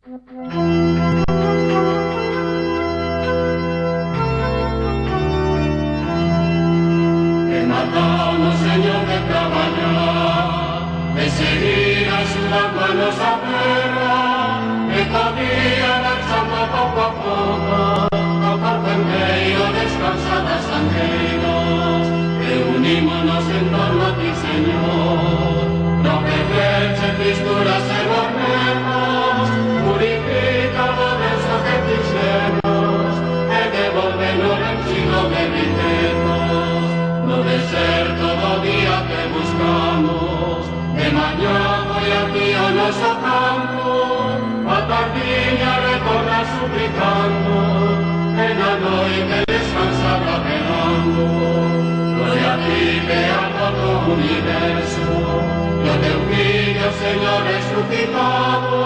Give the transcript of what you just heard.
Te matamos, Señor, de traballar, de seguir axudando a nosa terra, e todavía marchando pouco a pouco, ao carpenteiro descansa das cangueiras, e unímonos en torno a ti, Señor, no que veche tristuras e borregos, purifica o Deus que fixemos, e devolve-nos o enchino de riquezas, no deserto do día que buscamos, de mañá foi a ti o noso campo, a tardiña retorna suplicando, e na noite descansada velando. Gloria a ti que a todo o universo, e o teu Filho, Señor resucitado,